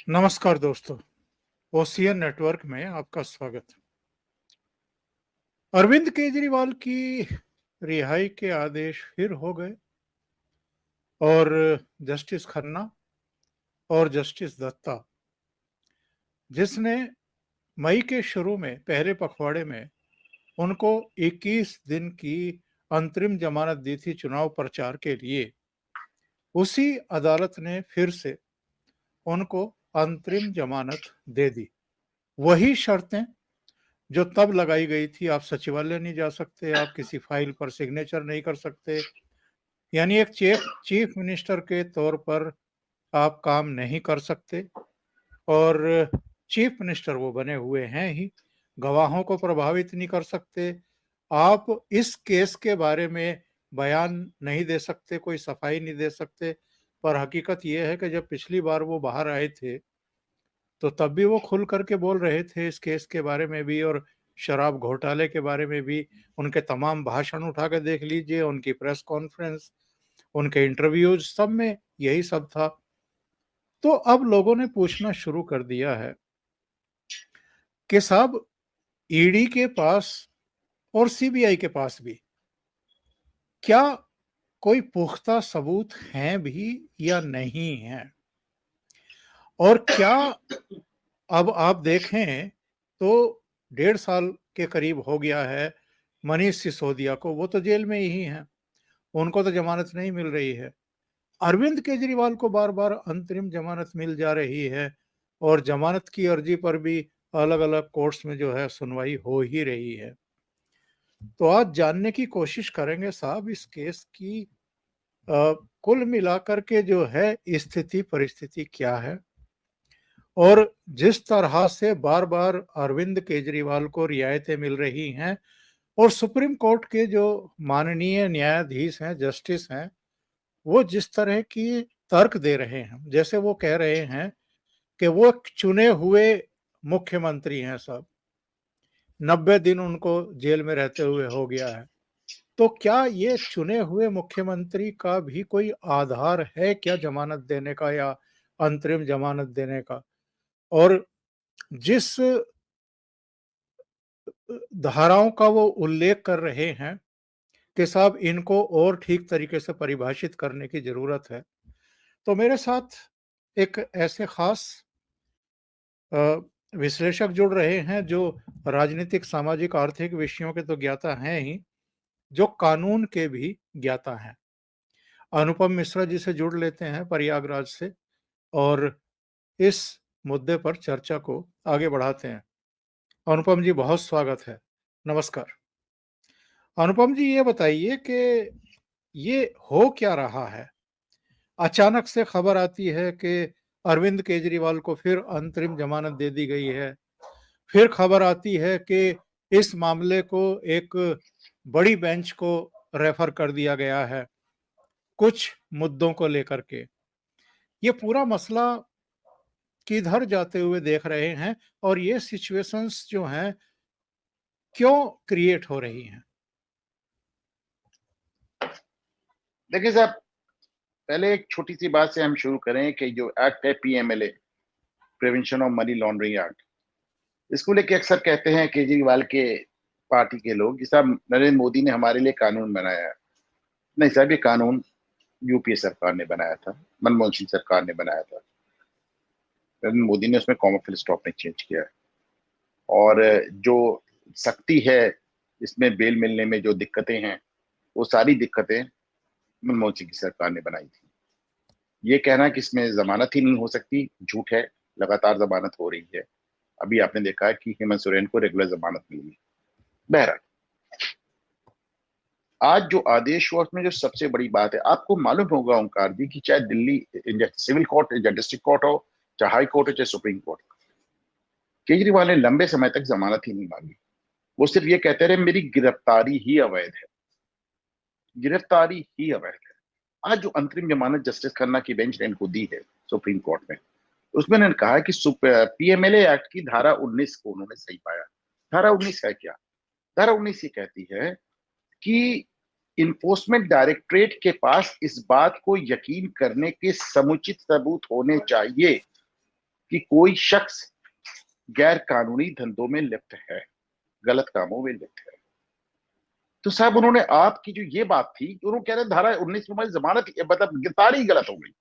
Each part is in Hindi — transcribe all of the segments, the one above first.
नमस्कार दोस्तों, ओशियन नेटवर्क में आपका स्वागत। अरविंद केजरीवाल की रिहाई के आदेश फिर हो गए और जस्टिस खन्ना और जस्टिस दत्ता, जिसने मई के शुरू में पहले पखवाड़े में उनको 21 दिन की अंतरिम जमानत दी थी चुनाव प्रचार के लिए, उसी अदालत ने फिर से उनको अंतरिम जमानत दे दी। वही शर्तें जो तब लगाई गई थी, आप सचिवालय नहीं जा सकते, आप किसी फाइल पर सिग्नेचर नहीं कर सकते, यानी एक चीफ मिनिस्टर के तौर पर आप काम नहीं कर सकते। और चीफ मिनिस्टर वो बने हुए हैं ही, गवाहों को प्रभावित नहीं कर सकते, आप इस केस के बारे में बयान नहीं दे सकते, कोई सफाई नहीं दे सकते। पर हकीकत यह है कि जब पिछली बार वो बाहर आए थे तो तब भी वो खुल करके बोल रहे थे इस केस के बारे में भी और शराब घोटाले के बारे में भी। उनके तमाम भाषण उठा के देख लीजिए, उनकी प्रेस कॉन्फ्रेंस, उनके इंटरव्यूज, सब में यही सब था। तो अब लोगों ने पूछना शुरू कर दिया है कि साहब, ईडी के पास और सीबीआई के पास भी क्या कोई पुख्ता सबूत हैं भी या नहीं हैं? और क्या अब आप देखें तो 1.5 साल के करीब हो गया है मनीष सिसोदिया को, वो तो जेल में ही हैं, उनको तो जमानत नहीं मिल रही है। अरविंद केजरीवाल को बार बार अंतरिम जमानत मिल जा रही है और जमानत की अर्जी पर भी अलग अलग कोर्ट्स में जो है सुनवाई हो ही रही है। तो आज जानने की कोशिश करेंगे साहब इस केस की कुल मिलाकर के जो है स्थिति परिस्थिति क्या है, और जिस तरह से बार बार अरविंद केजरीवाल को रियायतें मिल रही हैं और सुप्रीम कोर्ट के जो माननीय न्यायाधीश हैं, जस्टिस हैं, वो जिस तरह की तर्क दे रहे हैं, जैसे वो कह रहे हैं कि वो चुने हुए मुख्यमंत्री हैं साहब, 90 दिन उनको जेल में रहते हुए हो गया है। तो क्या ये चुने हुए मुख्यमंत्री का भी कोई आधार है क्या जमानत देने का या अंतरिम जमानत देने का? और जिस धाराओं का वो उल्लेख कर रहे हैं कि साहब इनको और ठीक तरीके से परिभाषित करने की जरूरत है। तो मेरे साथ एक ऐसे खास अ, विश्लेषक जुड़ रहे हैं जो राजनीतिक, सामाजिक, आर्थिक विषयों के तो ज्ञाता हैं ही, जो कानून के भी ज्ञाता हैं। अनुपम मिश्रा जी से जुड़ लेते हैं प्रयागराज से और इस मुद्दे पर चर्चा को आगे बढ़ाते हैं। अनुपम जी, बहुत स्वागत है। नमस्कार। अनुपम जी, ये बताइए कि ये हो क्या रहा है? अचानक से खबर आती है कि अरविंद केजरीवाल को फिर अंतरिम जमानत दे दी गई है। फिर खबर आती है कि इस मामले को एक बड़ी बेंच को रेफर कर दिया गया है कुछ मुद्दों को लेकर के। ये पूरा मसला किधर जाते हुए देख रहे हैं और ये सिचुएशंस जो हैं क्यों क्रिएट हो रही हैं? देखिए साहब, पहले एक छोटी सी बात से हम शुरू करें कि जो एक्ट है PMLA, prevention of money laundering act, इसको लेके अक्सर कहते हैं केजरीवाल के पार्टी के लोग कि साहब नरेंद्र मोदी ने हमारे लिए कानून बनाया है। नहीं साहब, ये कानून यूपीए सरकार ने बनाया था, मनमोहन सिंह सरकार ने बनाया था। नरेंद्र मोदी ने उसमें कॉमा फिल स्टॉप नहीं चेंज किया है। और जो सख्ती है इसमें, बेल मिलने में जो दिक्कतें हैं, वो सारी दिक्कतें मनमोहन सिंह की सरकार ने बनाई थी। ये कहना कि इसमें जमानत ही नहीं हो सकती, झूठ है। लगातार जमानत हो रही है। अभी आपने देखा है कि हेमंत सोरेन को रेगुलर जमानत मिली। बहरहाल, आज जो आदेश हुआ उसमें जो सबसे बड़ी बात है, आपको मालूम होगा ओंकार जी, कि चाहे दिल्ली सिविल कोर्ट या डिस्ट्रिक्ट कोर्ट हो, चाहे हाई कोर्ट हो, चाहे सुप्रीम कोर्ट, केजरीवाल ने लंबे समय तक जमानत ही नहीं मांगी। वो सिर्फ ये कहते रहे मेरी गिरफ्तारी ही अवैध है, गिरफ्तारी ही अवैध है। आज जो अंतरिम जमानत जस्टिस खन्ना की बेंच ने इनको दी है सुप्रीम कोर्ट में, उसमें उन्होंने कहा कि पीएमएलए एक्ट की धारा 19 को उन्होंने सही पाया। धारा 19 है क्या? धारा 19 ये कहती है कि इन्फोर्समेंट डायरेक्टरेट के पास इस बात को यकीन करने के समुचित सबूत होने चाहिए कि कोई शख्स गैर कानूनी धंधों में लिप्त है, गलत कामों में लिप्त है। तो साहब उन्होंने आपकी जो ये बात थी, उन्होंने कह रहे धारा 19 में हमारी जमानत मतलब गिरफ्तारी गलत हो गई।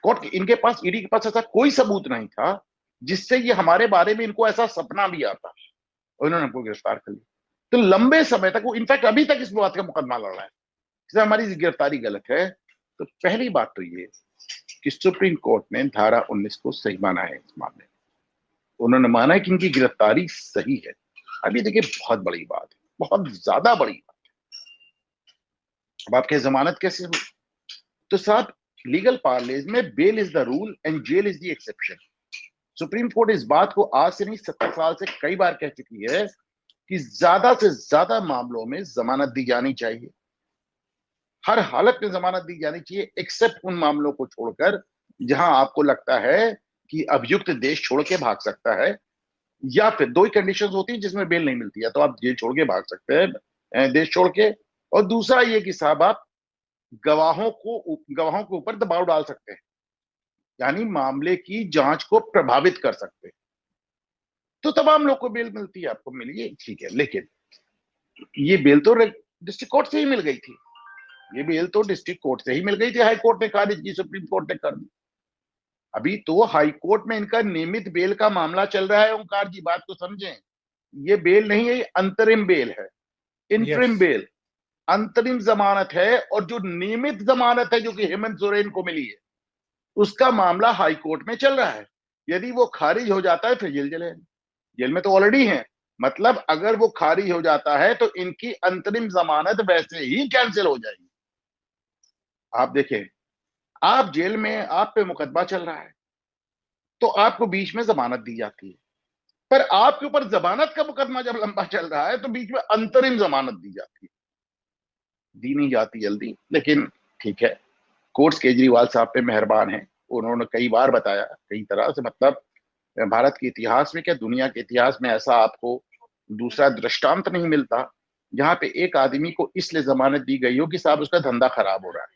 कोर्ट इनके पास, ईडी के पास ऐसा कोई सबूत नहीं था जिससे ये हमारे बारे में इनको ऐसा सपना भी आता, और इन्होंने हमको गिरफ्तार कर लिया। तो लंबे समय तक वो, इनफैक्ट अभी तक इस बात का मुकदमा लड़ रहा है कि हमारी गिरफ्तारी गलत है। तो पहली बात तो ये कि सुप्रीम कोर्ट ने धारा 19 को सही माना है। इस मामले में उन्होंने माना है कि इनकी गिरफ्तारी सही है। अभी देखिए बहुत बड़ी बात है, बहुत ज्यादा बड़ी बात है। अब आपके जमानत कैसे हुई? तो साहब लीगल पार्लेज में bail is the rule and jail is the exception. Supreme Court इस बात को आज से नहीं 70 साल से कई बार कह चुकी है कि ज्यादा से ज्यादा मामलों में जमानत दी जानी चाहिए, हर हालत में जमानत दी जानी चाहिए, एक्सेप्ट उन मामलों को छोड़कर जहां आपको लगता है कि अभियुक्त देश छोड़ के भाग सकता है, या फिर दो ही कंडीशंस होती है जिसमें बेल नहीं मिलती है, तो आप जेल छोड़ के भाग सकते हैं, देश छोड़ के। और दूसरा ये कि साहब आप गवाहों के ऊपर दबाव डाल सकते हैं, यानी मामले की जांच को प्रभावित कर सकते हैं, तो तमाम लोग को बेल मिलती है। आपको मिली है, ठीक है, लेकिन ये बेल तो डिस्ट्रिक्ट कोर्ट से ही मिल गई थी, ये बेल तो डिस्ट्रिक्ट कोर्ट से ही मिल गई थी, हाई कोर्ट ने खारिज की, सुप्रीम कोर्ट ने कर दी। अभी तो हाई कोर्ट में इनका नियमित बेल का मामला चल रहा है। ओंकार जी बात को समझें, ये बेल नहीं है, ये अंतरिम बेल है, इंटरिम बेल, अंतरिम जमानत है। और जो नियमित जमानत है जो कि हेमंत सोरेन को मिली है, उसका मामला हाई कोर्ट में चल रहा है। यदि वो खारिज हो जाता है फिर जेल चले, जेल में तो ऑलरेडी है, मतलब अगर वो खारिज हो जाता है तो इनकी अंतरिम जमानत वैसे ही कैंसिल हो जाएगी। आप देखें, आप जेल में, आप पे मुकदमा चल रहा है, तो आपको बीच में जमानत दी जाती है, पर आपके ऊपर जमानत का मुकदमा जब लंबा चल रहा है तो बीच में अंतरिम जमानत दी जाती है, दी नहीं जाती जल्दी। लेकिन ठीक है, कोर्ट्स केजरीवाल साहब पे मेहरबान है, उन्होंने कई बार बताया, कई तरह से, मतलब भारत के इतिहास में क्या दुनिया के इतिहास में ऐसा आपको दूसरा दृष्टांत नहीं मिलता जहां पे एक आदमी को इसलिए जमानत दी गई हो कि साहब उसका धंधा खराब हो रहा है,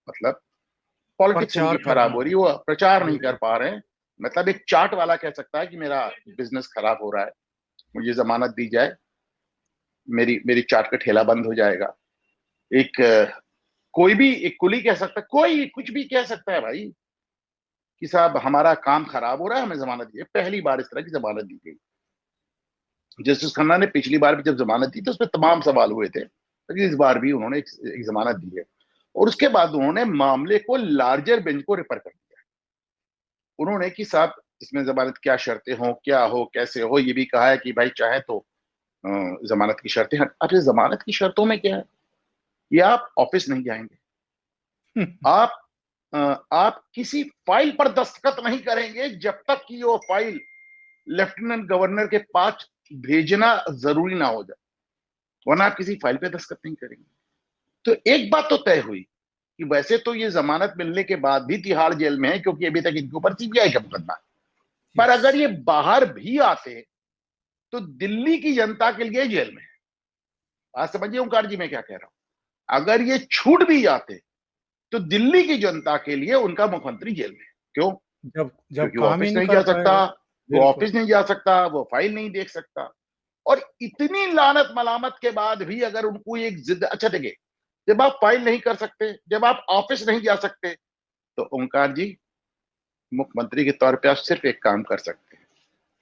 मतलब पॉलिटिक्स उनकी खराब हो रही है, वो प्रचार नहीं कर पा रहे हैं। मतलब एक चाट वाला कह सकता है कि मेरा बिजनेस खराब हो रहा है, मुझे जमानत दी जाए, मेरी मेरी चाट का ठेला बंद हो जाएगा। एक कोई भी, एक कुली कह सकता है, कोई कुछ भी कह सकता है भाई कि साहब हमारा काम खराब हो रहा है, हमें जमानत दी। पहली बार इस तरह की जमानत दी गई। जस्टिस खन्ना ने पिछली बार भी जब जमानत दी तो उस पर तमाम सवाल हुए थे, लेकिन इस बार भी उन्होंने एक जमानत दी है। और उसके बाद उन्होंने मामले को लार्जर बेंच को रेफर कर दिया। उन्होंने कि साहब इसमें जमानत क्या शर्तें हो, क्या हो, कैसे हो, ये भी कहा है कि भाई चाहे तो जमानत की शर्तें हट। अब इस जमानत की शर्तों में क्या है, ये आप ऑफिस नहीं जाएंगे, आप आप किसी फाइल पर दस्तखत नहीं करेंगे जब तक कि वो फाइल लेफ्टिनेंट गवर्नर के पास भेजना जरूरी ना हो जाए, वरना आप किसी फाइल पे दस्तखत नहीं करेंगे। तो एक बात तो तय हुई कि वैसे तो ये जमानत मिलने के बाद भी तिहाड़ जेल में है, क्योंकि अभी तक इनके ऊपर सीबीआई का मुकदमा है। पर अगर ये बाहर भी आते तो दिल्ली की जनता के लिए जेल में है। आज समझिए ओंकार जी मैं क्या कह रहा हूं, अगर ये छूट भी जाते तो दिल्ली की जनता के लिए उनका मुख्यमंत्री जेल में है। क्यों? जब जब क्योंकि वो काम ही ऑफिस नहीं नहीं कर जा सकता, पाएगा। वो बिल्कुल। ऑफिस नहीं जा सकता, वो फाइल नहीं देख सकता। और इतनी लानत मलामत के बाद भी अगर उनको एक जिद, अच्छा देखिए, जब आप फाइल नहीं कर सकते, जब आप ऑफिस नहीं जा सकते, तो ओंकार जी मुख्यमंत्री के तौर पे आप सिर्फ एक काम कर सकते हैं,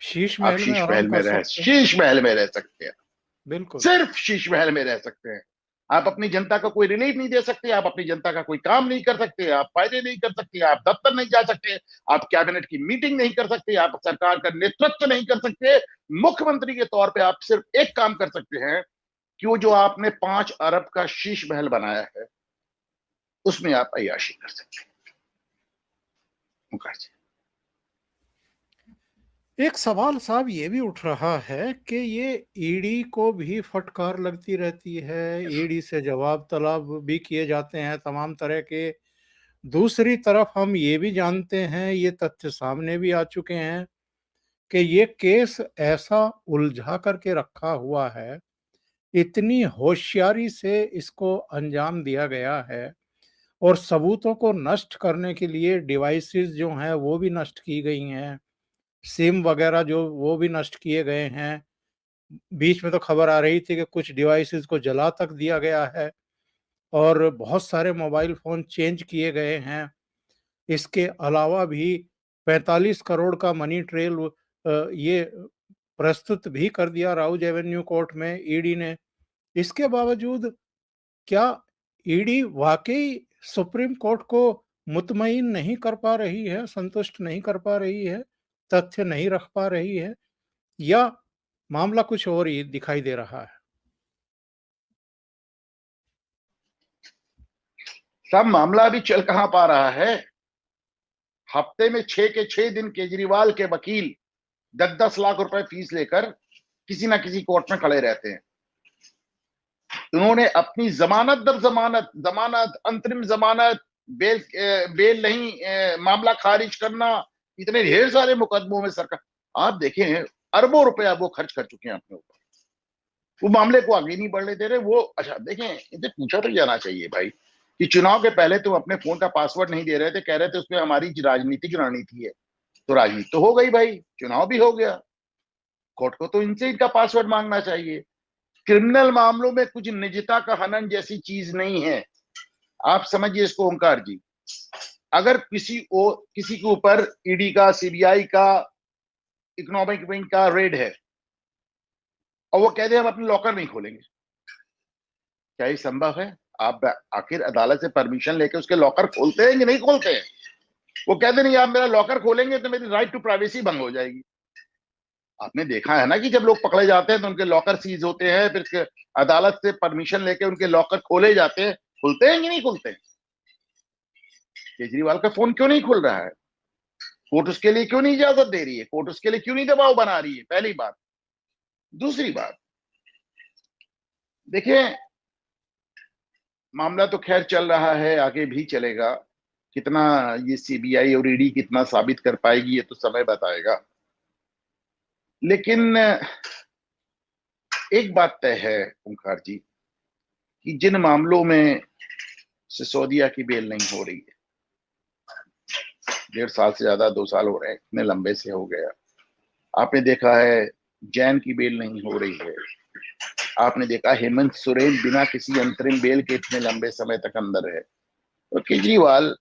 शीश आप महल में आराम कर सकते हैं। शीश महल में रह सकते हैं, बिल्कुल। सिर्फ शीश महल में रह सकते हैं। आप अपनी जनता का कोई रिलीफ नहीं दे सकते, आप अपनी जनता का कोई काम नहीं कर सकते, आप फायदे नहीं कर सकते, आप दफ्तर नहीं जा सकते, आप कैबिनेट की मीटिंग नहीं कर सकते, आप सरकार का नेतृत्व नहीं कर सकते। मुख्यमंत्री के तौर पे आप सिर्फ एक काम कर सकते हैं कि वो जो आपने 5 अरब का शीश महल बनाया है उसमें आप अय्याशी कर सकते हैं। मुखर्जी, एक सवाल साहब ये भी उठ रहा है कि ये ईडी को भी फटकार लगती रहती है, ईडी से जवाब तलब भी किए जाते हैं तमाम तरह के। दूसरी तरफ हम ये भी जानते हैं, ये तथ्य सामने भी आ चुके हैं कि ये केस ऐसा उलझा करके रखा हुआ है, इतनी होशियारी से इसको अंजाम दिया गया है और सबूतों को नष्ट करने के लिए डिवाइसेस जो हैं वो भी नष्ट की गई हैं, सिम वगैरह जो वो भी नष्ट किए गए हैं। बीच में तो खबर आ रही थी कि कुछ डिवाइसेस को जला तक दिया गया है और बहुत सारे मोबाइल फ़ोन चेंज किए गए हैं। इसके अलावा भी 45 करोड़ का मनी ट्रेल ये प्रस्तुत भी कर दिया राउज एवेन्यू कोर्ट में ईडी ने। इसके बावजूद क्या ईडी वाक़ई सुप्रीम कोर्ट को मुतमईन नहीं कर पा रही है, संतुष्ट नहीं कर पा रही है, तथ्य नहीं रख पा रही है या मामला कुछ और ही दिखाई दे रहा है? सब मामला अभी चल कहां पा रहा है। हफ्ते में 6 के 6 दिन केजरीवाल के वकील 10-10 लाख रुपए फीस लेकर किसी ना किसी कोर्ट में खड़े रहते हैं। उन्होंने अपनी जमानत दर जमानत, जमानत, अंतरिम जमानत, बेल नहीं, मामला खारिज करना, इतने ढेर सारे मुकदमों में सरकार, आप देखें अरबों रुपया वो खर्च कर चुके हैं अपने ऊपर। वो मामले को आगे नहीं बढ़ने दे रहे। वो अच्छा देखें, इनसे पूछा तो जाना चाहिए भाई कि चुनाव के पहले तुम अपने फोन का पासवर्ड नहीं दे रहे थे, कह रहे थे उसमें हमारी राजनीतिक रणनीति है। तो राजनीति तो हो गई भाई, चुनाव भी हो गया, कोर्ट को तो इनसे इनका पासवर्ड मांगना चाहिए। क्रिमिनल मामलों में कुछ निजता का हनन जैसी चीज नहीं है। आप समझिए इसको ओंकार जी, अगर किसी के ऊपर ईडी का, सीबीआई का, इकोनॉमिक विंग का रेड है और वो कहते हैं हम अपने लॉकर नहीं खोलेंगे, क्या ये संभव है? आप आखिर अदालत से परमिशन लेके उसके लॉकर खोलते हैं कि नहीं खोलते हैं? वो कहते नहीं आप मेरा लॉकर खोलेंगे तो मेरी राइट टू प्राइवेसी भंग हो जाएगी। आपने देखा है ना कि जब लोग पकड़े जाते हैं तो उनके लॉकर सीज होते हैं, फिर अदालत से परमिशन लेके उनके लॉकर खोले जाते हैं। खुलते हैं कि नहीं खुलते हैं? केजरीवाल का फोन क्यों नहीं खुल रहा है? कोर्ट उसके लिए क्यों नहीं इजाजत दे रही है? कोर्ट उसके लिए क्यों नहीं दबाव बना रही है? पहली बात। दूसरी बात, देखिए मामला तो खैर चल रहा है, आगे भी चलेगा। कितना ये सीबीआई और ईडी कितना साबित कर पाएगी ये तो समय बताएगा। लेकिन एक बात तय है ओंकार जी कि जिन मामलों में सिसोदिया की बेल नहीं हो रही है, 1.5 साल से ज्यादा, 2 साल हो रहे हैं, इतने लंबे से हो गया। आपने देखा है जैन की बेल नहीं हो रही है। आपने देखा हेमंत सोरेन बिना किसी अंतरिम बेल के इतने लंबे समय तक अंदर है। और केजरीवाल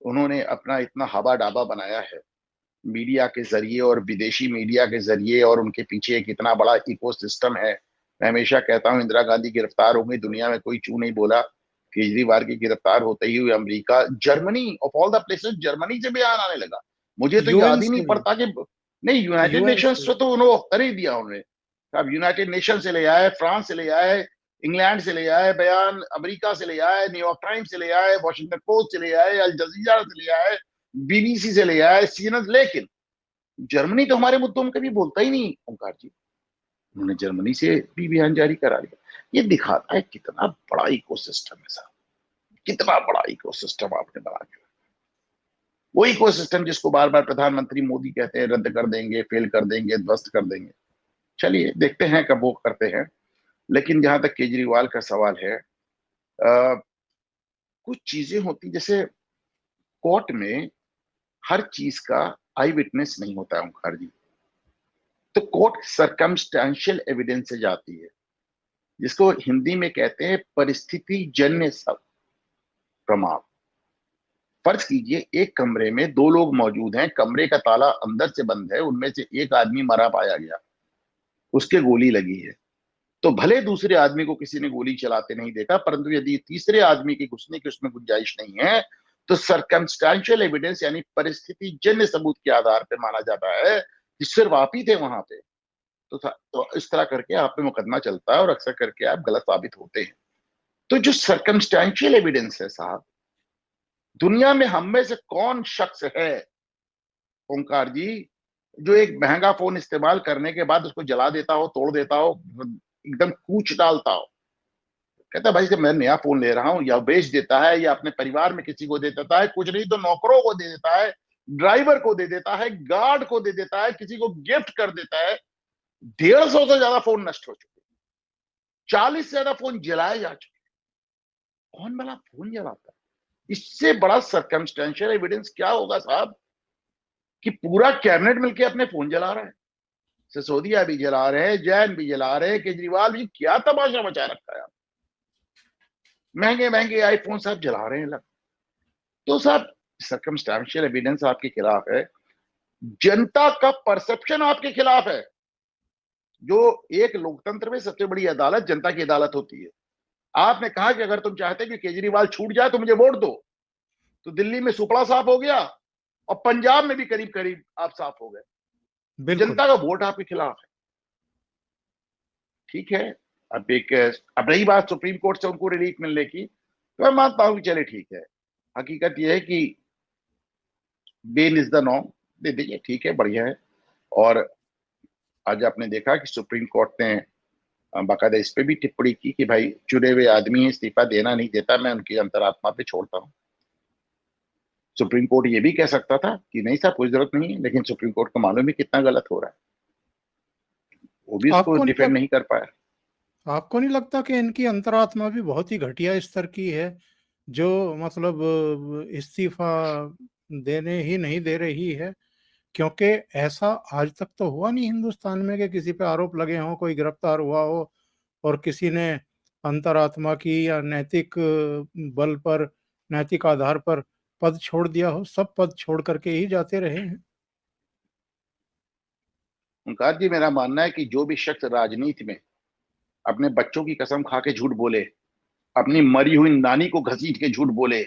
उन्होंने अपना इतना हवा डाबा बनाया है मीडिया के जरिए और विदेशी मीडिया के जरिए, और उनके पीछे एक इतना बड़ा इकोसिस्टम है। मैं हमेशा कहता हूं इंदिरा गांधी गिरफ्तार हो गई, दुनिया में कोई चू नहीं बोला। केजरीवाल की गिरफ्तार होते ही हुए America, Germany, of all the places Germany से बयान आने लगा। मुझे तो यूएन याद ही नहीं से भी, पड़ता कि नहीं, यूनाइटेड यूएन नेशंस से से तो उन्होंने कर ही दिया। उन्होंने अब यूनाइटेड नेशन से ले आए, फ्रांस से ले आए, इंग्लैंड से ले आए बयान, अमेरिका से ले आए, न्यूयॉर्क टाइम्स से ले आए, वॉशिंगटन पोस्ट से ले आए, अल जजीरा से ले आए, बीबीसी से ले आए, सीएनएन। लेकिन जर्मनी तो हमारे मुद्दों में कभी बोलता ही नहीं ओंकार जी। उन्होंने जर्मनी से भी बयान जारी करा लिया। ये दिखाता है कितना बड़ा इकोसिस्टम है साहब, कितना बड़ा इकोसिस्टम आपने बना दिया। वो इकोसिस्टम जिसको बार बार प्रधानमंत्री मोदी कहते हैं रद्द कर देंगे, फेल कर देंगे, ध्वस्त कर देंगे। चलिए देखते हैं कब वो करते हैं। लेकिन जहां तक केजरीवाल का सवाल है, कुछ चीजें होती जैसे कोर्ट में हर चीज का आई विटनेस नहीं होता है ओंकार जी। तो कोर्ट सर्कमस्टेंशियल एविडेंस से जाती है, जिसको हिंदी में कहते हैं परिस्थिति जन्य सब प्रमाण। फर्ज कीजिए एक कमरे में 2 लोग मौजूद हैं, कमरे का ताला अंदर से बंद है, उनमें से एक आदमी मरा पाया गया, उसके गोली लगी है। तो भले दूसरे आदमी को किसी ने गोली चलाते नहीं देखा, परंतु यदि तीसरे आदमी के घुसने की उसमें गुंजाइश नहीं है तो सर्कमस्टेंशियल एविडेंस यानी परिस्थिति जन्य सबूत के आधार पर माना जाता है कि सिर्फ आप ही थे वहां पे। तो इस तरह करके आप पे मुकदमा चलता है और अक्सर करके आप गलत साबित होते हैं। तो जो सर्कमस्टेंशियल एविडेंस है साहब, दुनिया में हम में से कौन शख्स है ओंकार जी जो एक महंगा फोन इस्तेमाल करने के बाद उसको जला देता हो, तोड़ देता हो, एकदम कूच डालता हो? कहता भाई जब मैं नया फोन ले रहा हूं, या बेच देता है या अपने परिवार में किसी को दे देता है, कुछ नहीं तो नौकरों को दे देता है, ड्राइवर को दे देता है, गार्ड को दे देता है, किसी को गिफ्ट कर देता है। 150 से ज्यादा फोन नष्ट हो चुके, 40 से ज्यादा फोन जलाए जा चुके। कौन भला फोन जलाता है? इससे बड़ा सर्कमस्टेंशियल एविडेंस क्या होगा साहब, कि पूरा कैबिनेट मिलके अपने फोन जला रहा है, सिसोदिया भी जला रहे हैं, जैन भी जला रहे हैं, केजरीवाल भी, क्या तमाशा मचा रखा है? महंगे महंगे आईफोन साहब जला रहे हैं लग। तो साहब सर्कमस्टेंशियल एविडेंस आपके खिलाफ है, जनता का परसेप्शन आपके खिलाफ है। जो एक लोकतंत्र में सबसे बड़ी अदालत जनता की अदालत होती है। आपने कहा कि अगर तुम चाहते कि केजरीवाल छूट जाए तो मुझे वोट दो, तो दिल्ली में सुपड़ा साफ हो गया और पंजाब में भी करीब करीब आप साफ हो गए। बिल्कुल। जनता का वोट आपके खिलाफ है। ठीक है, अब रही बात सुप्रीम कोर्ट से उनको रिलीफ मिलने की, तो मैं मानता हूं कि चले ठीक है, हकीकत यह है कि बेल इज द नॉर्म, दे दीजिए, ठीक है, बढ़िया है। और आज आपने देखा कि सुप्रीम कोर्ट ने बाकायदा इस पे भी टिप्पणी की कि भाई चुने हुए आदमी इस्तीफा देना नहीं देता, मैं उनकी अंतरात्मा पे छोड़ता हूं। सुप्रीम कोर्ट ये भी कह सकता था कि नहीं साहब कोई जरूरत नहीं है, लेकिन सुप्रीम कोर्ट को मालूम है कितना गलत हो रहा है, वो भी उसको आपको नहीं डिफेंड लग, नहीं कर पाया। आपको नहीं लगता कि इनकी अंतरात्मा भी बहुत ही घटिया स्तर की है, जो मतलब इस्तीफा देने ही नहीं दे रही है? क्योंकि ऐसा आज तक तो हुआ नहीं हिंदुस्तान में कि किसी पे आरोप लगे हों, कोई गिरफ्तार हुआ हो और किसी ने अंतरात्मा की या नैतिक बल पर, नैतिक आधार पर पद छोड़ दिया हो। सब पद छोड़ करके ही जाते रहे हैं। ओंकार जी, मेरा मानना है कि जो भी शख्स राजनीति में अपने बच्चों की कसम खा के झूठ बोले, अपनी मरी हुई नानी को घसीट के झूठ बोले,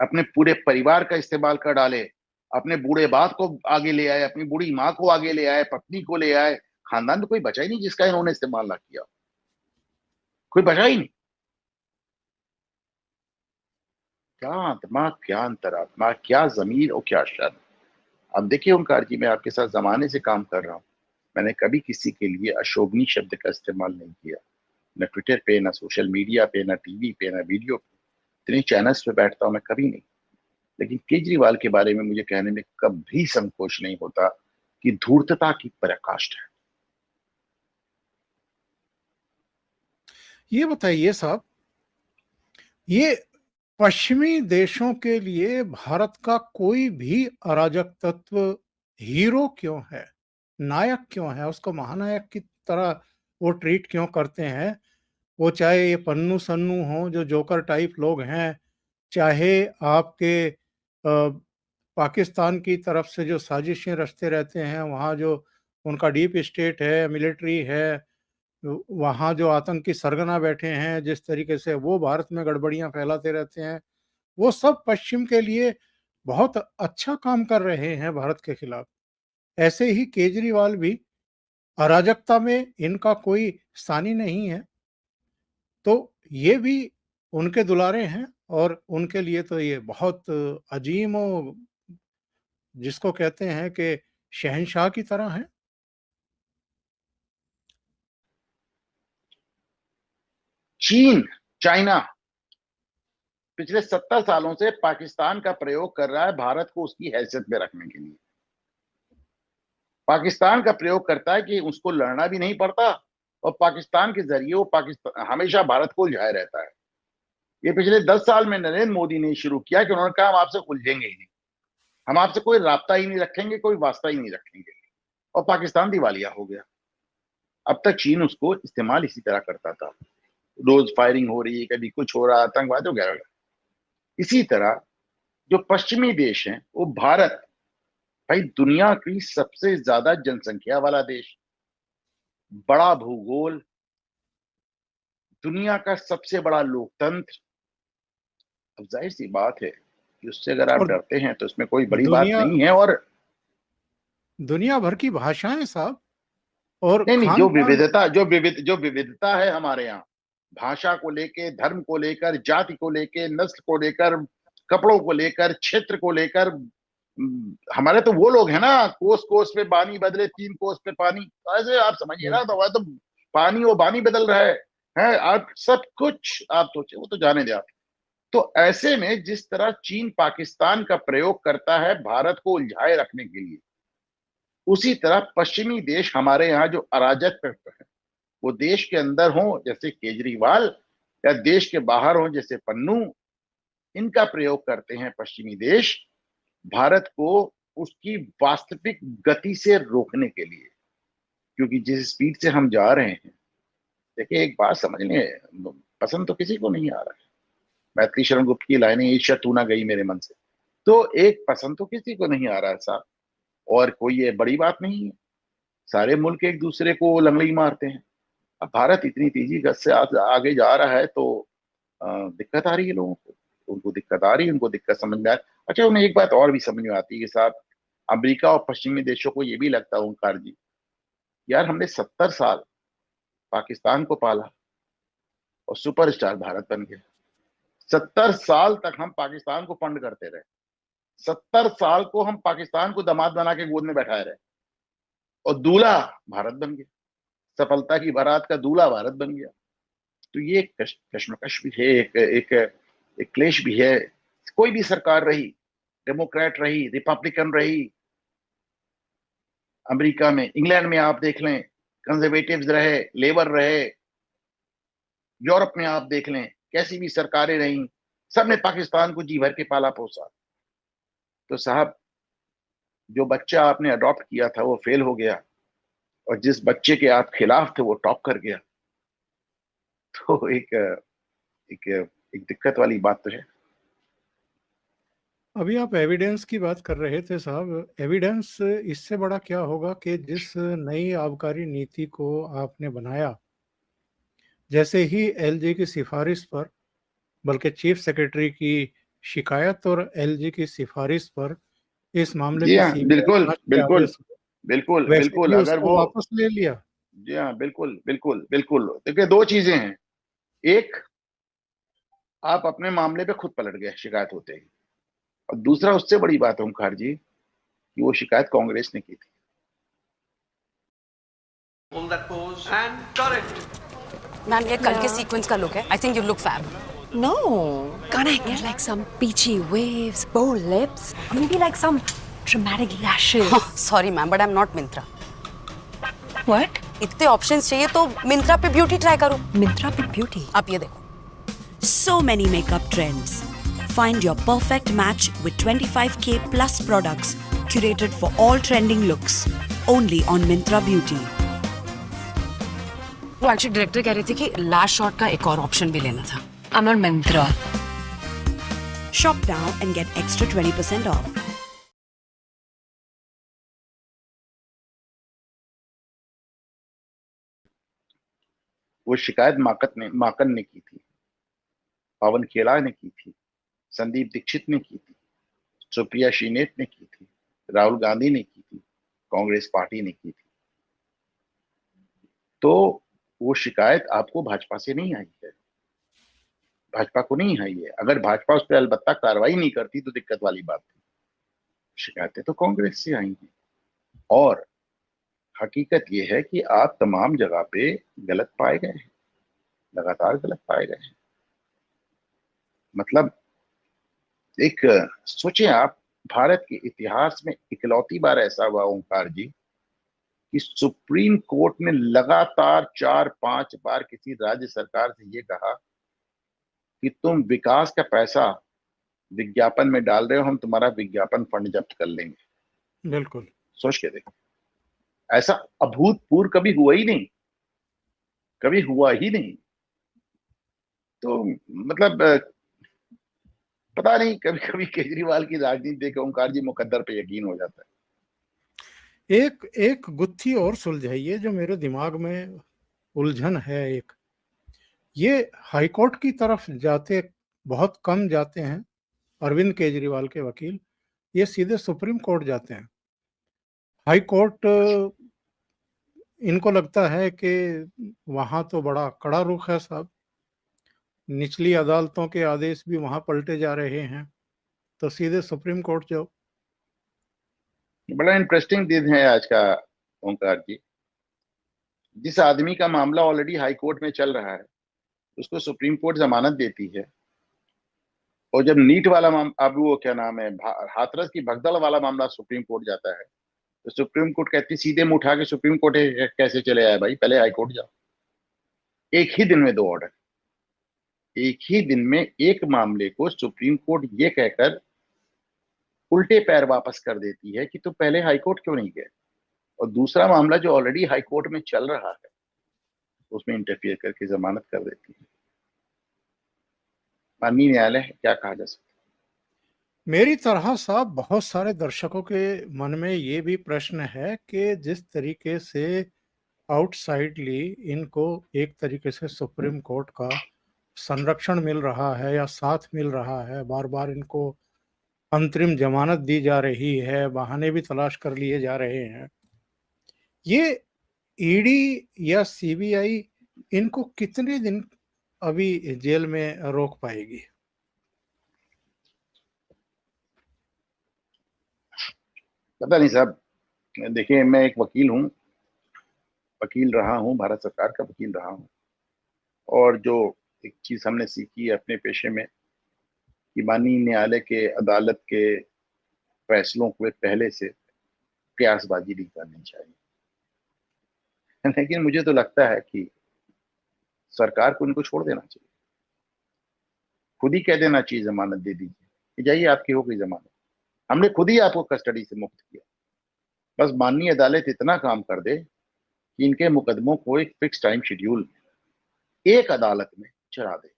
अपने पूरे परिवार का इस्तेमाल कर डाले, अपने बूढ़े बाप को आगे ले आए, अपनी बूढ़ी माँ को आगे ले आए, पत्नी को ले आए, खानदान में कोई बचा ही नहीं जिसका इन्होंने इस्तेमाल ना किया, कोई बचा ही नहीं। क्या आत्मा, क्या अंतरात्मा, क्या जमीर और क्या शर्म। अब देखिए ओंकार जी, मैं आपके साथ जमाने से काम कर रहा हूँ, मैंने कभी किसी के लिए अशोभनीय शब्द का इस्तेमाल नहीं किया, न ट्विटर पे, न सोशल मीडिया पे, न टीवी पे, न वीडियो पे, इतने चैनल्स पे बैठता हूं मैं, कभी नहीं। लेकिन केजरीवाल के बारे में मुझे कहने में कभी संकोच नहीं होता कि धूर्तता की पराकाष्ठा है। ये बताइए साहब, ये पश्चिमी देशों के लिए भारत का कोई भी अराजक तत्व हीरो क्यों है, नायक क्यों है, उसको महानायक की तरह वो ट्रीट क्यों करते हैं? वो चाहे ये पन्नू सन्नू हो जो जोकर टाइप लोग हैं, चाहे आपके पाकिस्तान की तरफ से जो साजिशें रचते रहते हैं, वहाँ जो उनका डीप स्टेट है, मिलिट्री है, वहाँ जो आतंकी सरगना बैठे हैं, जिस तरीके से वो भारत में गड़बड़ियाँ फैलाते रहते हैं, वो सब पश्चिम के लिए बहुत अच्छा काम कर रहे हैं भारत के खिलाफ। ऐसे ही केजरीवाल भी, अराजकता में इनका कोई सानी नहीं है, तो ये भी उनके दुलारे हैं और उनके लिए तो ये बहुत अजीम और जिसको कहते हैं कि शहंशाह की तरह है। चीन, चाइना पिछले 70 सालों से पाकिस्तान का प्रयोग कर रहा है भारत को उसकी हैसियत में रखने के लिए। पाकिस्तान का प्रयोग करता है कि उसको लड़ना भी नहीं पड़ता और पाकिस्तान के जरिए वो पाकिस्तान हमेशा भारत को उलझाए रहता है। ये पिछले 10 साल में नरेंद्र मोदी ने शुरू किया कि उन्होंने कहा हम आपसे उलझेंगे ही नहीं, हम आपसे कोई राब्ता ही नहीं रखेंगे, कोई वास्ता ही नहीं रखेंगे, और पाकिस्तान दिवालिया हो गया। अब तक चीन उसको इस्तेमाल इसी तरह करता था, रोज फायरिंग हो रही है, कभी कुछ हो रहा, आतंकवाद वगैरह। इसी तरह जो पश्चिमी देश हैं वो भारत, भाई दुनिया की सबसे ज्यादा जनसंख्या वाला देश, बड़ा भूगोल, दुनिया का सबसे बड़ा लोकतंत्र, अब जाहिर सी बात है कि उससे अगर आप और डरते हैं तो इसमें कोई बड़ी बात दुनिया नहीं है। और दुनिया भर की भाषाएं साहब, और नहीं नहीं, खान पान। जो विविधता है हमारे यहाँ, भाषा को लेके, धर्म को लेकर, जाति को लेकर, नस्ल को लेकर, कपड़ों को लेकर, क्षेत्र को लेकर, हमारे तो वो लोग हैं ना, कोस कोस पे बानी बदले, 3 कोस पे पानी, तो ऐसे आप समझिए ना, तो वह तो पानी वो बानी बदल रहा है आप सब कुछ आप सोचे, वो तो जाने दे आप। तो ऐसे में जिस तरह चीन पाकिस्तान का प्रयोग करता है भारत को उलझाए रखने के लिए, उसी तरह पश्चिमी देश हमारे यहाँ जो अराजक है, वो देश के अंदर हो, जैसे केजरीवाल, या देश के बाहर हो, जैसे पन्नू, इनका प्रयोग करते हैं पश्चिमी देश भारत को उसकी वास्तविक गति से रोकने के लिए। क्योंकि जिस स्पीड से हम जा रहे हैं, देखिए एक बात समझ लें, पसंद तो किसी को नहीं आ रहा है। मैथिली शरण गुप्त की लाइनें ईर्ष्या तू ना गई मेरे मन से, तो एक पसंद तो किसी को नहीं आ रहा है साहब। और कोई ये बड़ी बात नहीं है, सारे मुल्क एक दूसरे को लंगड़ी मारते हैं। अब भारत इतनी तेजी गति से आगे जा रहा है तो दिक्कत आ रही है लोगों को, उनको दिक्कत आ रही है, उनको दिक्कत समझ में आ रही है। अच्छा, उन्हें एक बात और भी समझ में आती है कि साहब अमेरिका और पश्चिमी देशों को ये भी लगता है ओंकार जी, यार हमने 70 साल पाकिस्तान को पाला और सुपरस्टार भारत बन गया। 70 साल तक हम पाकिस्तान को फंड करते रहे, 70 साल को हम पाकिस्तान को दामाद बना के गोद में बैठाए रहे, और दूल्हा भारत बन गया, सफलता की बारात का दूल्हा भारत बन गया। तो ये एक कश्मकश भी है, एक क्लेश भी है। कोई भी सरकार रही, डेमोक्रेट रही, रिपब्लिकन रही, अमेरिका में, इंग्लैंड में आप देख लें, कंजर्वेटिव्स रहे, लेबर रहे, यूरोप में आप देख लें, कैसी भी सरकारें रही, सबने पाकिस्तान को जी भर के पाला पोसा। तो साहब जो बच्चा आपने अडॉप्ट किया था वो फेल हो गया, और जिस बच्चे के आप खिलाफ थे वो टॉप कर गया। तो एक एक दिक्कत वाली बात तो है। अभी आप एविडेंस की बात कर रहे थे साहब, एविडेंस इससे बड़ा क्या होगा कि जिस नई आबकारी नीति को आपने बनाया, जैसे ही एलजी की सिफारिश पर, बल्कि चीफ सेक्रेटरी की शिकायत और एलजी की सिफारिश पर इस मामले जी में हाँ, सीबीआई बिल्कुल जांच के बिल्कुल आदेश हुए, बिल्कुल वैसे बिल्कुल। ही अगर उसको वो, वापस ले लिया। जी हाँ, बिल्कुल बिल्कुल बिल्कुल। देखिए दो चीजें हैं, एक आप अपने मामले पे खुद पलट गए शिकायत होते ही, और दूसरा उससे बड़ी बात है ओंकार जी कि वो शिकायत कांग्रेस ने की थी। Hold that pose and correct. Ma'am ये कल के सीक्वेंस का लुक है। I think you look fab. No. Can't I get like some peachy waves, bold lips, or maybe like some dramatic lashes? Sorry ma'am, but I am not Myntra. What? इतने ऑप्शंस चाहिए तो मिंत्रा पे ब्यूटी ट्राई करो। Mintra पे beauty. आप ये देखो। So many makeup trends. Find your perfect match with 25k plus products curated for all trending looks. Only on Myntra Beauty. वो एक्चुअली डायरेक्टर कह रही थी कि लास्ट शॉट का एक और ऑप्शन भी लेना था। I'm on Mintra. Shop now and get extra 20% off. वो शिकायत माकन ने की थी, पवन खेड़ा ने की थी, संदीप दीक्षित ने की थी, सुप्रिया श्रीनेत ने की थी, राहुल गांधी ने की थी, कांग्रेस पार्टी ने की थी। तो वो शिकायत आपको भाजपा से नहीं आई है, भाजपा को नहीं आई है। अगर भाजपा उस पर अलबत्ता कार्रवाई नहीं करती तो दिक्कत वाली बात थी। शिकायतें तो कांग्रेस से आई हैं, और हकीकत ये है कि आप तमाम जगह पे गलत पाए गए हैं, लगातार गलत पाए गए हैं। मतलब एक सोचें आप, भारत के इतिहास में इकलौती बार ऐसा हुआ ओंकार जी कि सुप्रीम कोर्ट ने लगातार 4-5 बार किसी राज्य सरकार से ये कहा कि तुम विकास का पैसा विज्ञापन में डाल रहे हो, हम तुम्हारा विज्ञापन फंड जब्त कर लेंगे। बिल्कुल। सोच के देखो, ऐसा अभूतपूर्व कभी हुआ ही नहीं, कभी हुआ ही नहीं। तो मतलब पता नहीं, कभी कभी केजरीवाल की राजनीति देख ओंकार जी मुकद्दर पे यकीन हो जाता है। एक गुत्थी और सुलझाइए जो मेरे दिमाग में उलझन है। एक ये हाईकोर्ट की तरफ जाते बहुत कम जाते हैं अरविंद केजरीवाल के वकील, ये सीधे सुप्रीम कोर्ट जाते हैं। हाई कोर्ट इनको लगता है कि वहां तो बड़ा कड़ा रुख है साहब, निचली अदालतों के आदेश भी वहां पलटे जा रहे हैं, तो सीधे सुप्रीम कोर्ट जाओ। बड़ा इंटरेस्टिंग दिन है आज का ओंकार जी। जिस आदमी का मामला ऑलरेडी हाई कोर्ट में चल रहा है उसको सुप्रीम कोर्ट जमानत देती है, और जब नीट वाला अब वो क्या नाम है, हाथरस की भगदड़ वाला मामला सुप्रीम कोर्ट जाता है, तो सुप्रीम कोर्ट कहती सीधे मुंह उठा के सुप्रीम कोर्ट कैसे चले आए भाई, पहले हाई कोर्ट जाओ। एक ही दिन में 2 ऑर्डर। एक ही दिन में एक मामले को सुप्रीम कोर्ट ये कहकर उल्टे पैर वापस कर देती है कि तुम पहले हाई कोर्ट क्यों नहीं गए, और दूसरा मामला जो ऑलरेडी हाई कोर्ट में चल रहा है उसमें इंटरफियर करके जमानत कर देती है। माननीय न्यायालय, क्या कहा जा सकता है? मेरी तरह साहब बहुत सारे दर्शकों के मन में ये भी प्रश्न है कि जिस तरीके से आउटसाइडली इनको एक तरीके से सुप्रीम कोर्ट का संरक्षण मिल रहा है या साथ मिल रहा है, बार बार इनको अंतरिम जमानत दी जा रही है, बहाने भी तलाश कर लिए जा रहे हैं, ये ईडी या सीबीआई इनको कितने दिन अभी जेल में रोक पाएगी? पता नहीं साहब, देखिए मैं एक वकील हूँ, वकील रहा हूँ, भारत सरकार का वकील रहा हूँ, और जो एक चीज हमने सीखी है अपने पेशे में कि माननीय न्यायालय के अदालत के फैसलों को पहले से कयासबाजी नहीं करनी चाहिए। लेकिन मुझे तो लगता है कि सरकार को इनको छोड़ देना चाहिए, खुद ही कह देना चाहिए जमानत दे दीजिए कि जाइए आपकी हो गई जमानत, हमने खुद ही आपको कस्टडी से मुक्त किया। बस माननीय अदालत इतना काम कर दे कि इनके मुकदमों को एक फिक्स टाइम शेड्यूल एक अदालत में चला दे,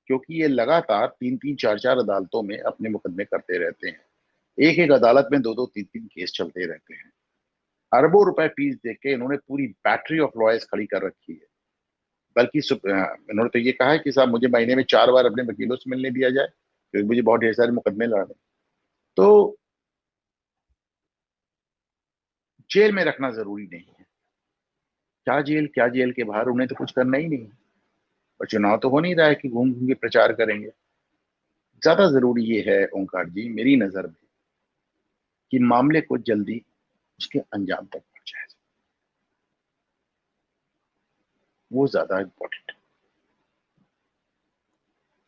क्योंकि ये लगातार 3-3, 4-4 अदालतों में अपने मुकदमे करते रहते हैं। एक एक अदालत में 2-2, 3-3 केस चलते रहते हैं। अरबों रुपए फीस देके इन्होंने पूरी बैटरी ऑफ लॉयर्स खड़ी कर रखी है। बल्कि इन्होंने तो ये कहा है कि साहब मुझे महीने में 4 बार अपने वकीलों से मिलने दिया जाए क्योंकि मुझे बहुत ढेर सारे मुकदमे लड़ने। तो जेल में रखना जरूरी नहीं है। क्या जेल के बाहर, उन्हें तो कुछ करना ही नहीं है, और चुनाव तो हो नहीं रहा है कि घूम घूम के प्रचार करेंगे। ज्यादा जरूरी ये है ओंकार जी मेरी नजर में कि मामले को जल्दी उसके अंजाम तक पहुंचाया जाए, वो ज्यादा इम्पोर्टेंट है।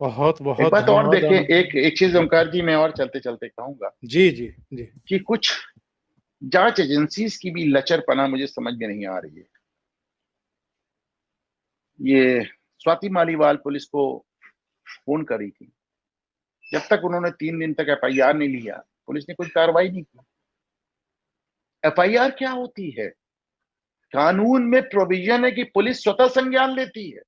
बहुत एक बहुत बात और धन्यवाद। देखिए, एक चीज ओंकार जी मैं और चलते चलते कहूंगा जी जी जी। कि कुछ जांच एजेंसीज की भी लचरपना मुझे समझ में नहीं आ रही है। ये स्वाति मालीवाल पुलिस को फोन करी थी, जब तक उन्होंने 3 दिन तक एफआईआर नहीं लिया पुलिस ने कोई कार्रवाई नहीं की। एफआईआर क्या होती है? कानून में प्रोविजन है कि पुलिस स्वतः संज्ञान लेती है।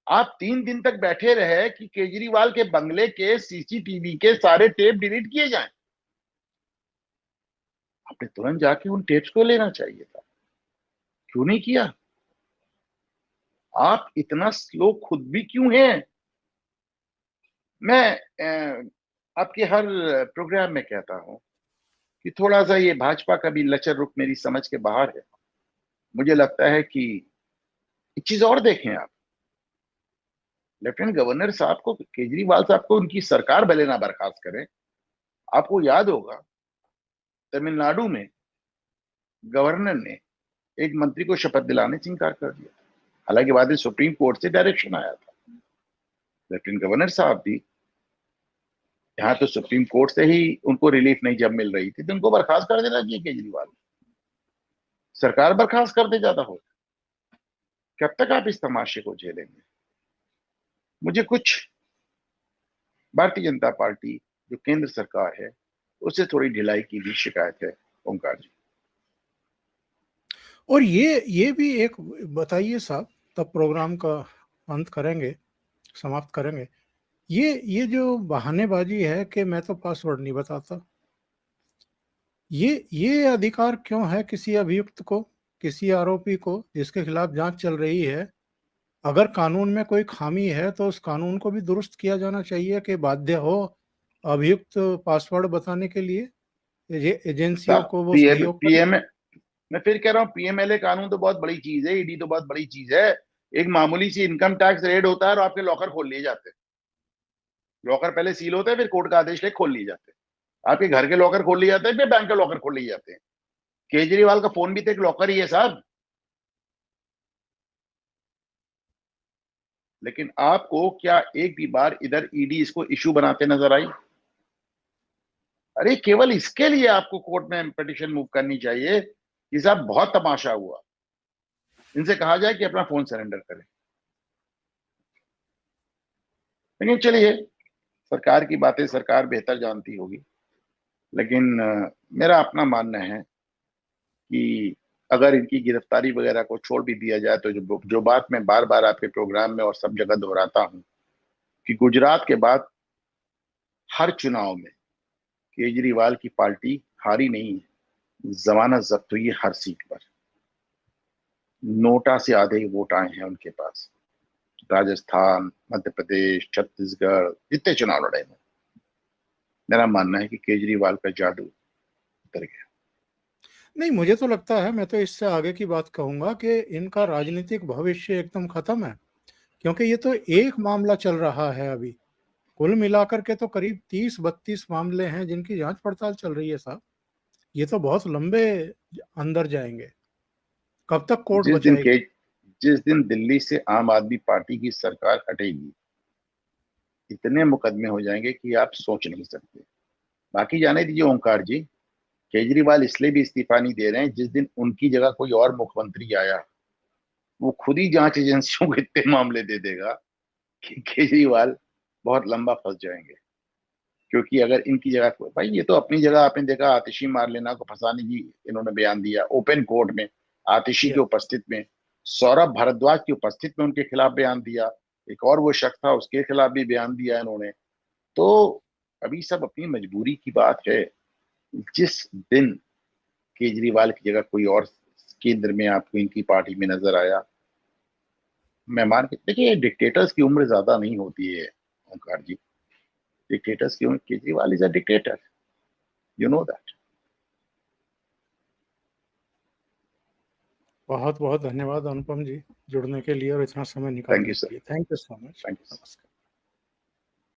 आप 3 दिन तक बैठे रहे कि केजरीवाल के बंगले के सीसीटीवी के सारे टेप डिलीट किए जाएं। आपने तुरंत जाके उन टेप्स को लेना चाहिए था, क्यों नहीं किया? आप इतना स्लो खुद भी क्यों हैं? मैं आपके हर प्रोग्राम में कहता हूं कि थोड़ा सा ये भाजपा का भी लचर रुख मेरी समझ के बाहर है। मुझे लगता है कि एक चीज और देखें आप, लेफ्टिनेंट गवर्नर साहब को, केजरीवाल साहब को उनकी सरकार भले ना बर्खास्त करें। आपको याद होगा तमिलनाडु में गवर्नर ने एक मंत्री को शपथ दिलाने से इंकार कर दिया, हालांकि बाद में सुप्रीम कोर्ट से डायरेक्शन आया था। लेफ्टिनेंट गवर्नर साहब भी यहाँ तो सुप्रीम कोर्ट से ही उनको रिलीफ नहीं जब मिल रही थी तो उनको बर्खास्त कर देना चाहिए। केजरीवाल सरकार बर्खास्त कर दे ज्यादा हो, कब तक आप इस तमाशे को झेलेंगे? मुझे कुछ भारतीय जनता पार्टी जो केंद्र सरकार है उससे थोड़ी ढिलाई की भी शिकायत है ओंकार जी। और ये भी एक बताइए साहब, तब प्रोग्राम का अंत करेंगे, समाप्त करेंगे। ये जो बहानेबाजी है कि मैं तो पासवर्ड नहीं बताता, ये अधिकार क्यों है किसी अभियुक्त को, किसी आरोपी को जिसके खिलाफ जांच चल रही है? अगर कानून में कोई खामी है तो उस कानून को भी दुरुस्त किया जाना चाहिए कि बाध्य हो अभियुक्त पासवर्ड बताने के लिए एजेंसियों को वो सहयोग करें। मैं फिर कह रहा हूँ पीएमएलए कानून तो बहुत बड़ी चीज है, ईडी तो बहुत बड़ी चीज है। एक मामूली सी इनकम टैक्स रेड होता है और आपके लॉकर खोल लिए जाते हैं। लॉकर पहले सील होता है, फिर कोर्ट का आदेश लेकर खोल लिए जाते हैं। आपके घर के लॉकर खोल लिए जाते हैं, फिर बैंक के लॉकर खोल लिए जाते हैं। केजरीवाल का फोन भी तो एक लॉकर ही है साहब। लेकिन आपको क्या एक भी बार इधर ईडी इसको इशू बनाते नजर आई? अरे केवल इसके लिए आपको कोर्ट में पिटीशन मूव करनी चाहिए कि साहब बहुत तमाशा हुआ, इनसे कहा जाए कि अपना फोन सरेंडर करें। लेकिन चलिए, सरकार की बातें सरकार बेहतर जानती होगी। लेकिन मेरा अपना मानना है कि अगर इनकी गिरफ्तारी वगैरह को छोड़ भी दिया जाए तो जो बात मैं बार बार आपके प्रोग्राम में और सब जगह दोहराता हूं कि गुजरात के बाद हर चुनाव में केजरीवाल की पार्टी हारी नहीं है, जमानत जब्त हुई है हर सीट पर। नोटा से आधे वोट आए हैं उनके पास। राजस्थान, मध्य प्रदेश, छत्तीसगढ़ जितने चुनाव लड़े हैं, मेरा मानना है कि केजरीवाल का जादू उतर गया। नहीं, मुझे तो लगता है, मैं तो इससे आगे की बात कहूंगा कि इनका राजनीतिक भविष्य एकदम खत्म है, क्योंकि ये तो एक मामला चल रहा है अभी। कुल मिलाकर के तो करीब 30-32 मामले हैं जिनकी जांच पड़ताल चल रही है साहब। ये तो बहुत लंबे अंदर जाएंगे। कब तक कोर्ट जिस दिन बचाएगी? जिस दिन दिल्ली से आम आदमी पार्टी की सरकार हटेगी, इतने मुकदमे हो जाएंगे कि आप सोच नहीं सकते। बाकी जाने दीजिए ओंकार जी, केजरीवाल इसलिए भी इस्तीफा नहीं दे रहे हैं, जिस दिन उनकी जगह कोई और मुख्यमंत्री आया, वो खुद ही जांच एजेंसियों को इतने मामले दे देगा कि केजरीवाल बहुत लंबा फंस जाएंगे। क्योंकि अगर इनकी जगह भाई, ये तो अपनी जगह आपने देखा, आतिशी मारलेना को फंसाने की इन्होंने बयान दिया ओपन कोर्ट में, आतिशी या की उपस्थित में, सौरभ भारद्वाज की उपस्थित में उनके खिलाफ बयान दिया, एक और वो शख्स था उसके खिलाफ भी बयान दिया इन्होंने। तो अभी सब अपनी मजबूरी की बात है। जिस दिन केजरीवाल की जगह कोई और केंद्र में आपको इनकी पार्टी में नजर आया, मैं मान के देखिए, डिक्टेटर्स की उम्र ज्यादा नहीं होती है ओंकार जी। डिक्टेटर्स की उम्र, Kejriwal is a dictator, you know that. बहुत बहुत धन्यवाद अनुपम जी, जुड़ने के लिए और इतना समय थैंक निकालने यू के सर, लिए। Thank you so much. Thank you. नमस्कार।